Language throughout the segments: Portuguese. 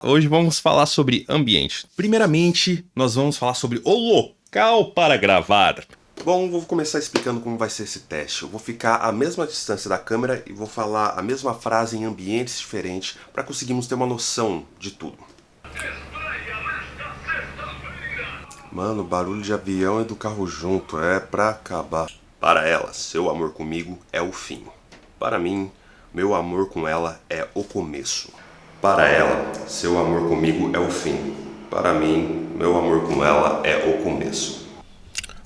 Hoje vamos falar sobre ambiente. Primeiramente, nós vamos falar sobre o local para gravar. Bom, vou começar explicando como vai ser esse teste. Eu vou ficar à mesma distância da câmera e vou falar a mesma frase em ambientes diferentes para conseguirmos ter uma noção de tudo. Mano, barulho de avião e do carro junto é pra acabar. Para ela, seu amor comigo é o fim. Para mim, meu amor com ela é o começo. Para ela, seu amor comigo é o fim. Para mim, meu amor com ela é o começo.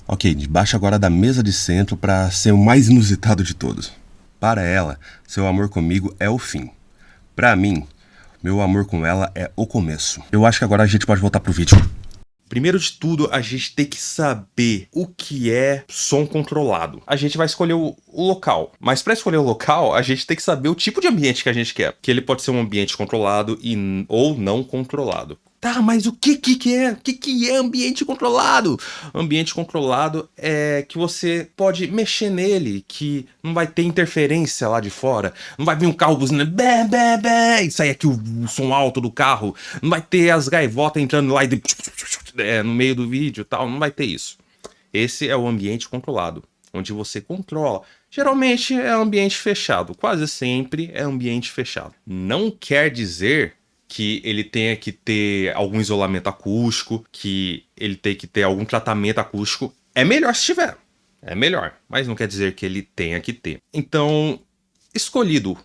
Ok, debaixo agora da mesa de centro para ser o mais inusitado de todos. Para ela, seu amor comigo é o fim. Para mim, meu amor com ela é o começo. Eu acho que agora a gente pode voltar pro vídeo. Primeiro de tudo, a gente tem que saber o que é som controlado. A gente vai escolher o local, mas para escolher o local, a gente tem que saber o tipo de ambiente que a gente quer. Que ele pode ser um ambiente controlado ou não controlado. Tá, mas o que é? O que é ambiente controlado? Ambiente controlado é que você pode mexer nele, que não vai ter interferência lá de fora, não vai vir um carro buzinando bé, bé, bé, e sair aqui o som alto do carro, não vai ter as gaivotas entrando lá e no meio do vídeo e tal, não vai ter isso. Esse é o ambiente controlado, onde você controla. Geralmente é ambiente fechado, quase sempre é ambiente fechado. Não quer dizer que ele tenha que ter algum isolamento acústico, que ele tenha que ter algum tratamento acústico. É melhor se tiver. É melhor, mas não quer dizer que ele tenha que ter. Então, escolhido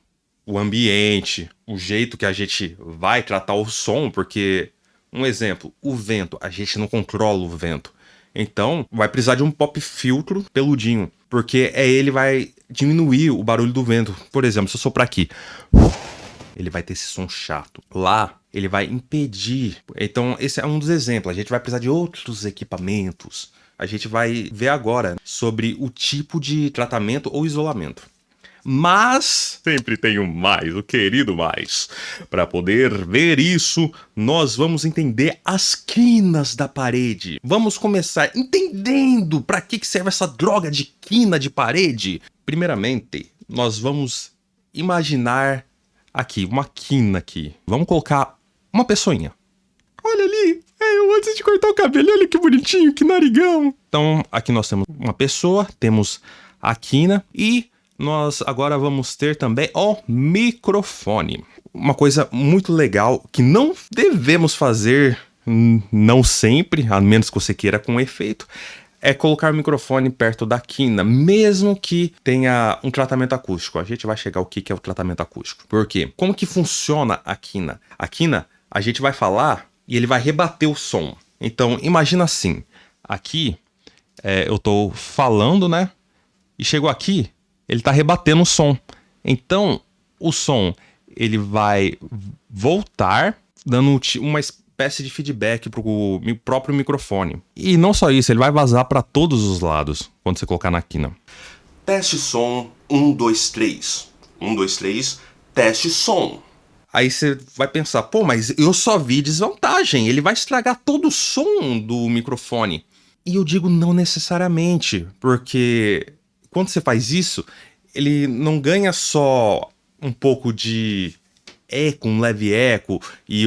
o ambiente, o jeito que a gente vai tratar o som, porque, um exemplo, o vento, a gente não controla o vento. Então, vai precisar de um pop filtro peludinho, porque ele vai diminuir o barulho do vento. Por exemplo, se eu soprar aqui, ele vai ter esse som chato. Lá, ele vai impedir. Então, esse é um dos exemplos. A gente vai precisar de outros equipamentos. A gente vai ver agora sobre o tipo de tratamento ou isolamento. Mas sempre tem o mais, o querido mais. Para poder ver isso, nós vamos entender as quinas da parede. Vamos começar entendendo para que serve essa droga de quina de parede. Primeiramente, nós vamos imaginar aqui, uma quina aqui. Vamos colocar uma pessoinha. Olha ali, eu antes de cortar o cabelo, olha que bonitinho, que narigão. Então, aqui nós temos uma pessoa, temos a quina e nós agora vamos ter também o microfone. Uma coisa muito legal que não devemos fazer, não sempre, a menos que você queira com efeito, é colocar o microfone perto da quina, mesmo que tenha um tratamento acústico. A gente vai chegar ao que é o tratamento acústico. Por quê? Como que funciona a quina? A quina, a gente vai falar e ele vai rebater o som. Então, imagina assim, aqui eu tô falando, né? E chegou aqui, ele tá rebatendo o som. Então, o som, ele vai voltar, dando uma espécie de feedback pro próprio microfone. E não só isso, ele vai vazar para todos os lados quando você colocar na quina. Teste som 1, 2, 3. 1, 2, 3, teste som. Aí você vai pensar, pô, mas eu só vi desvantagem, ele vai estragar todo o som do microfone. E eu digo não necessariamente, porque quando você faz isso, ele não ganha só um pouco de eco, um leve eco e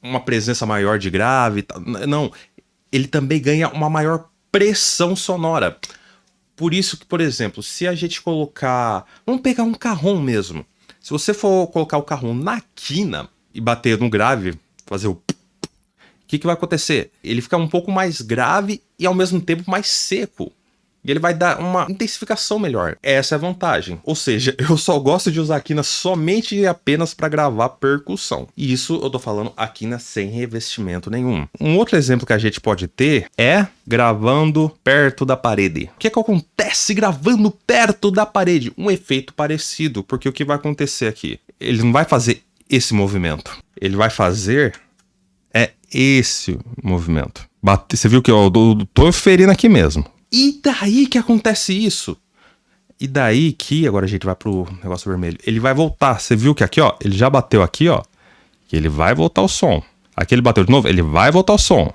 uma presença maior de grave. Não, ele também ganha uma maior pressão sonora. Por isso que, por exemplo, se a gente colocar... Vamos pegar um carrom mesmo. Se você for colocar o carrom na quina e bater no grave, fazer o que vai acontecer? Ele fica um pouco mais grave e ao mesmo tempo mais seco. E ele vai dar uma intensificação melhor. Essa é a vantagem. Ou seja, eu só gosto de usar a quina somente e apenas para gravar percussão. E isso eu tô falando a quina sem revestimento nenhum. Um outro exemplo que a gente pode ter é gravando perto da parede. O que acontece gravando perto da parede? Um efeito parecido, porque o que vai acontecer aqui? Ele não vai fazer esse movimento. Ele vai fazer esse movimento. Você viu que eu tô ferindo aqui mesmo. E daí que acontece isso? E daí que, agora a gente vai pro negócio vermelho, ele vai voltar. Você viu que aqui, ó, ele já bateu aqui, ó, que ele vai voltar o som. Aqui ele bateu de novo, ele vai voltar o som.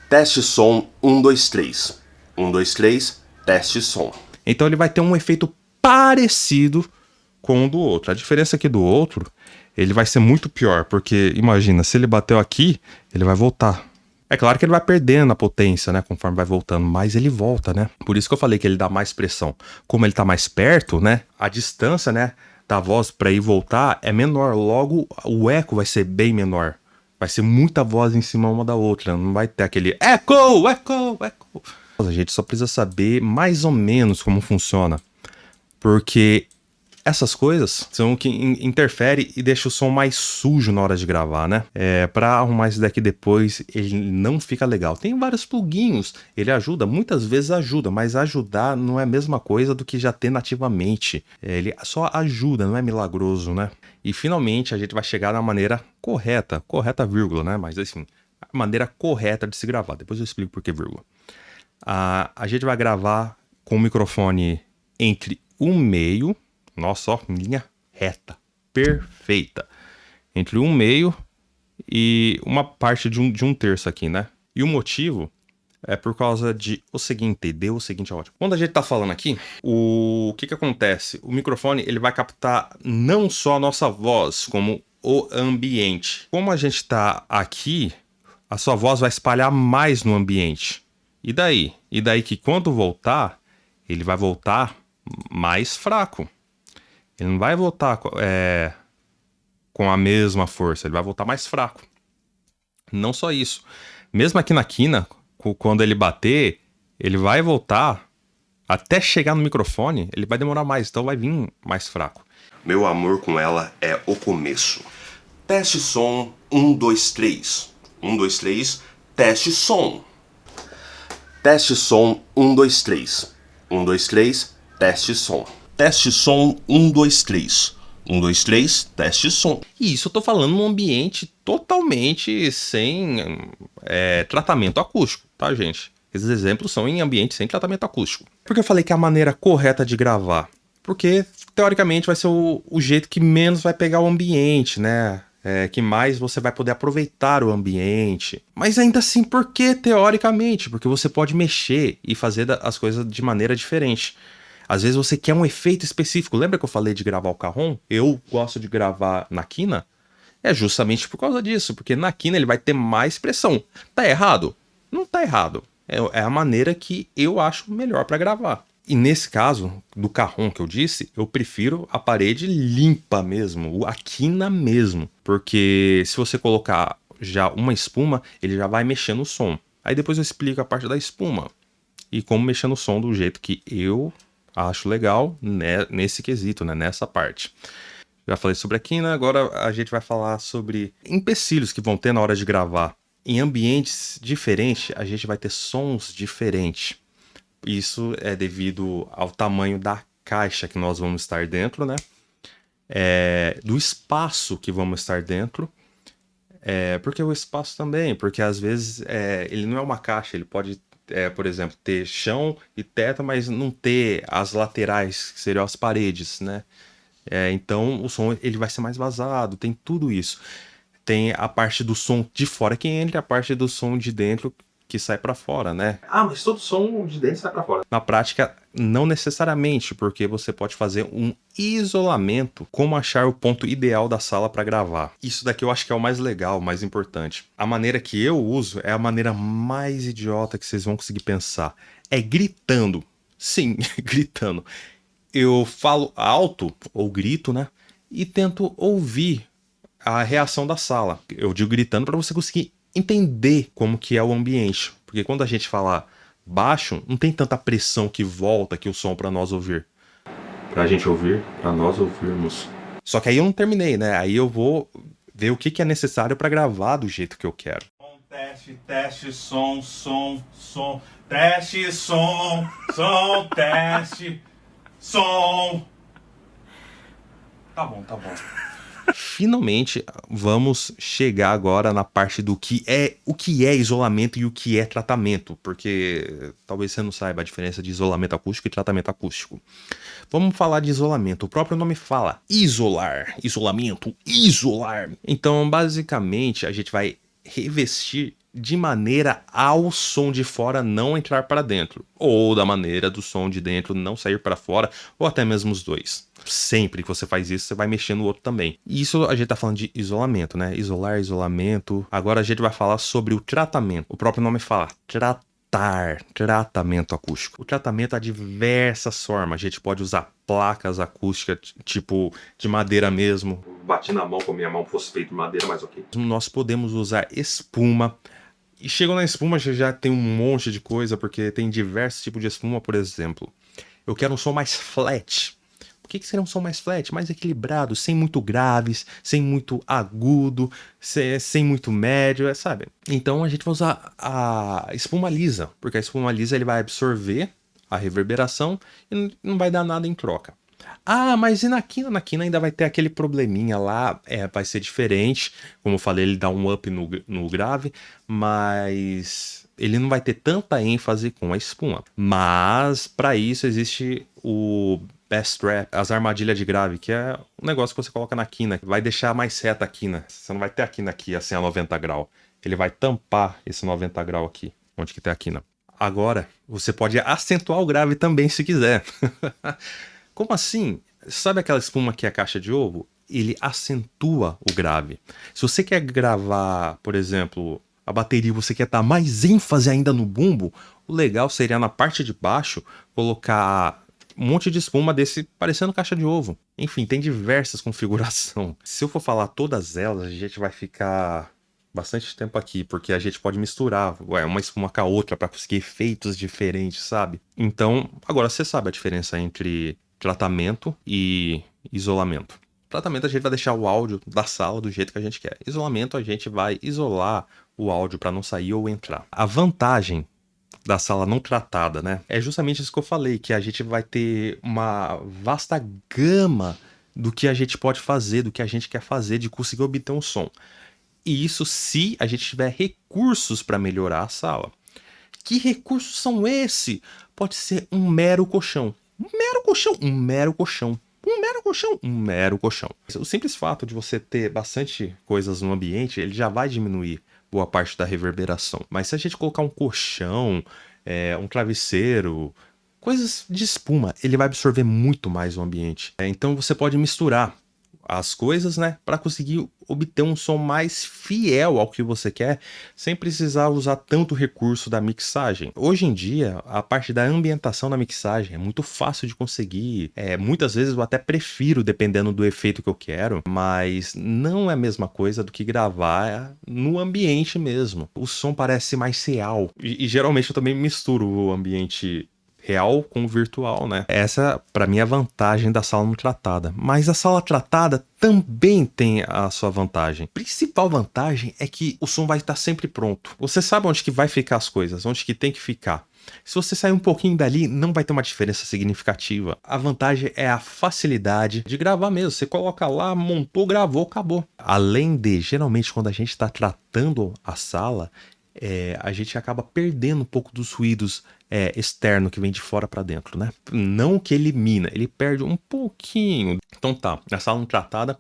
Teste som 1, 2, 3. 1, 2, 3, teste som. Então ele vai ter um efeito parecido com o do outro. A diferença aqui do outro ele vai ser muito pior, porque imagina, se ele bateu aqui, ele vai voltar. É claro que ele vai perdendo a potência, né, conforme vai voltando, mas ele volta, né? Por isso que eu falei que ele dá mais pressão. Como ele tá mais perto, né, a distância, né, da voz para ir voltar é menor, logo o eco vai ser bem menor. Vai ser muita voz em cima uma da outra, não vai ter aquele eco, eco, eco. A gente só precisa saber mais ou menos como funciona, porque essas coisas são o que interfere e deixa o som mais sujo na hora de gravar, né? Pra arrumar isso daqui depois, ele não fica legal. Tem vários pluginhos, ele ajuda, muitas vezes ajuda, mas ajudar não é a mesma coisa do que já ter nativamente. Ele só ajuda, não é milagroso, né? E finalmente a gente vai chegar na maneira correta vírgula, né? Mas assim, a maneira correta de se gravar. Depois eu explico por que vírgula. A gente vai gravar com o microfone entre 1/2. Nossa, ó, linha reta, perfeita. Entre 1/2 e uma parte de um terço aqui, né? E o motivo é por causa de o seguinte, deu o seguinte áudio. Quando a gente tá falando aqui, o que acontece? O microfone, ele vai captar não só a nossa voz, como o ambiente. Como a gente tá aqui, a sua voz vai espalhar mais no ambiente. E daí? E daí que quando voltar, ele vai voltar mais fraco. Ele não vai voltar com a mesma força, ele vai voltar mais fraco. Não só isso. Mesmo aqui na quina, quando ele bater, ele vai voltar até chegar no microfone, ele vai demorar mais, então vai vir mais fraco. Meu amor com ela é o começo. Teste som, 1, 2, 3. 1, 2, 3, teste som. Teste som, 1, 2, 3. 1, 2, 3, teste som. Teste som, 1, 2, 3. 1, 2, 3, teste som. E isso eu tô falando num ambiente totalmente sem tratamento acústico, tá, gente? Esses exemplos são em ambiente sem tratamento acústico. Por que eu falei que é a maneira correta de gravar? Porque, teoricamente, vai ser o jeito que menos vai pegar o ambiente, né? Que mais você vai poder aproveitar o ambiente. Mas ainda assim, por que teoricamente? Porque você pode mexer e fazer as coisas de maneira diferente. Às vezes você quer um efeito específico. Lembra que eu falei de gravar o carrom? Eu gosto de gravar na quina. É justamente por causa disso. Porque na quina ele vai ter mais pressão. Tá errado? Não tá errado. É a maneira que eu acho melhor para gravar. E nesse caso, do carrom que eu disse, eu prefiro a parede limpa mesmo. A quina mesmo. Porque se você colocar já uma espuma, ele já vai mexer no som. Aí depois eu explico a parte da espuma. E como mexer no som do jeito que eu acho legal, né, nesse quesito, né, nessa parte. Já falei sobre a quina, agora a gente vai falar sobre empecilhos que vão ter na hora de gravar. Em ambientes diferentes, a gente vai ter sons diferentes. Isso é devido ao tamanho da caixa que nós vamos estar dentro, né? Do espaço que vamos estar dentro. Porque o espaço também, porque às vezes ele não é uma caixa, ele pode por exemplo, ter chão e teto, mas não ter as laterais, que seriam as paredes, né? Então o som ele vai ser mais vazado, tem tudo isso. Tem a parte do som de fora que entra e a parte do som de dentro que sai para fora, né? Mas todo som de dentro sai para fora. Na prática, não necessariamente, porque você pode fazer um isolamento, como achar o ponto ideal da sala para gravar. Isso daqui eu acho que é o mais legal, o mais importante. A maneira que eu uso é a maneira mais idiota que vocês vão conseguir pensar. É gritando. Sim, gritando. Eu falo alto, ou grito, né? E tento ouvir a reação da sala. Eu digo gritando para você conseguir entender como que é o ambiente. Porque quando a gente fala baixo, não tem tanta pressão que volta aqui o som para nós ouvir. Pra gente ouvir, pra nós ouvirmos. Só que aí eu não terminei, né? Aí eu vou ver o que é necessário para gravar do jeito que eu quero. Teste, teste, som, som, som. Teste, som, teste, som. Tá bom. Finalmente, vamos chegar agora na parte do que é isolamento e o que é tratamento, porque talvez você não saiba a diferença de isolamento acústico e tratamento acústico. Vamos falar de isolamento. O próprio nome fala isolar, isolamento, isolar. Então, basicamente, a gente vai revestir de maneira ao som de fora não entrar para dentro, ou da maneira do som de dentro não sair para fora, ou até mesmo os dois. Sempre que você faz isso, você vai mexer no outro também. E isso a gente tá falando de isolamento, né? Isolar, isolamento. Agora a gente vai falar sobre o tratamento. O próprio nome fala tratamento acústico. O tratamento há diversas formas. A gente pode usar placas acústicas, tipo de madeira mesmo. Bati na mão como minha mão fosse feita de madeira, mas ok. Nós podemos usar espuma. E chegou na espuma, já tem um monte de coisa, porque tem diversos tipos de espuma, por exemplo. Eu quero um som mais flat. O que seria um som mais flat? Mais equilibrado, sem muito graves, sem muito agudo, sem muito médio, sabe? Então a gente vai usar a espuma lisa, porque a espuma lisa ele vai absorver a reverberação e não vai dar nada em troca. Ah, mas e na quina? Na quina ainda vai ter aquele probleminha lá, vai ser diferente. Como eu falei, ele dá um up no grave, mas ele não vai ter tanta ênfase com a espuma. Mas para isso existe o Bass Trap, as armadilhas de grave, que é um negócio que você coloca na quina, que vai deixar mais reta a quina. Você não vai ter a quina aqui assim a 90 graus. Ele vai tampar esse 90 graus aqui, onde que tem a quina. Agora, você pode acentuar o grave também se quiser. Como assim? Sabe aquela espuma que é a caixa de ovo? Ele acentua o grave. Se você quer gravar, por exemplo, a bateria, você quer dar mais ênfase ainda no bumbo, o legal seria na parte de baixo colocar um monte de espuma desse parecendo caixa de ovo. Enfim, tem diversas configurações. Se eu for falar todas elas, a gente vai ficar bastante tempo aqui, porque a gente pode misturar uma espuma com a outra para conseguir efeitos diferentes, sabe? Então, agora você sabe a diferença entre tratamento e isolamento. Tratamento a gente vai deixar o áudio da sala do jeito que a gente quer. Isolamento a gente vai isolar o áudio para não sair ou entrar. A vantagem da sala não tratada, né? É justamente isso que eu falei, que a gente vai ter uma vasta gama do que a gente pode fazer, do que a gente quer fazer, de conseguir obter um som. E isso se a gente tiver recursos para melhorar a sala. Que recursos são esses? Pode ser um mero colchão. Um mero colchão, um mero colchão. Um mero colchão, um mero colchão. O simples fato de você ter bastante coisas no ambiente, ele já vai diminuir boa parte da reverberação. Mas se a gente colocar um colchão, um travesseiro, coisas de espuma, ele vai absorver muito mais o ambiente. Então você pode misturar as coisas, né, para conseguir obter um som mais fiel ao que você quer, sem precisar usar tanto recurso da mixagem. Hoje em dia, a parte da ambientação na mixagem é muito fácil de conseguir. Muitas vezes eu até prefiro, dependendo do efeito que eu quero, mas não é a mesma coisa do que gravar no ambiente mesmo. O som parece mais real. E geralmente eu também misturo o ambiente real com o virtual, né? Essa, pra mim, é a vantagem da sala não tratada. Mas a sala tratada também tem a sua vantagem. A principal vantagem é que o som vai estar sempre pronto. Você sabe onde que vai ficar as coisas, onde que tem que ficar. Se você sair um pouquinho dali, não vai ter uma diferença significativa. A vantagem é a facilidade de gravar mesmo. Você coloca lá, montou, gravou, acabou. Além de, geralmente, quando a gente está tratando a sala, a gente acaba perdendo um pouco dos ruídos externos que vem de fora para dentro, né? Não que elimina, ele perde um pouquinho. Então tá, a sala não tratada,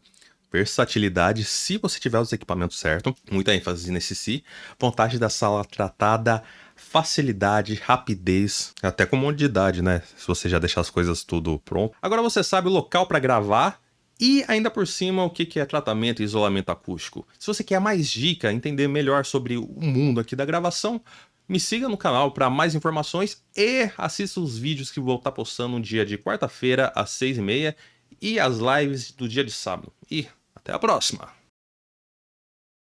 versatilidade, se você tiver os equipamentos certos, muita ênfase nesse si. Vantagem da sala tratada, facilidade, rapidez, até comodidade, né? Se você já deixar as coisas tudo pronto. Agora você sabe o local para gravar. E ainda por cima, o que é tratamento e isolamento acústico. Se você quer mais dica, entender melhor sobre o mundo aqui da gravação, me siga no canal para mais informações e assista os vídeos que vou estar postando no dia de quarta-feira às 6h30 e as lives do dia de sábado. E até a próxima!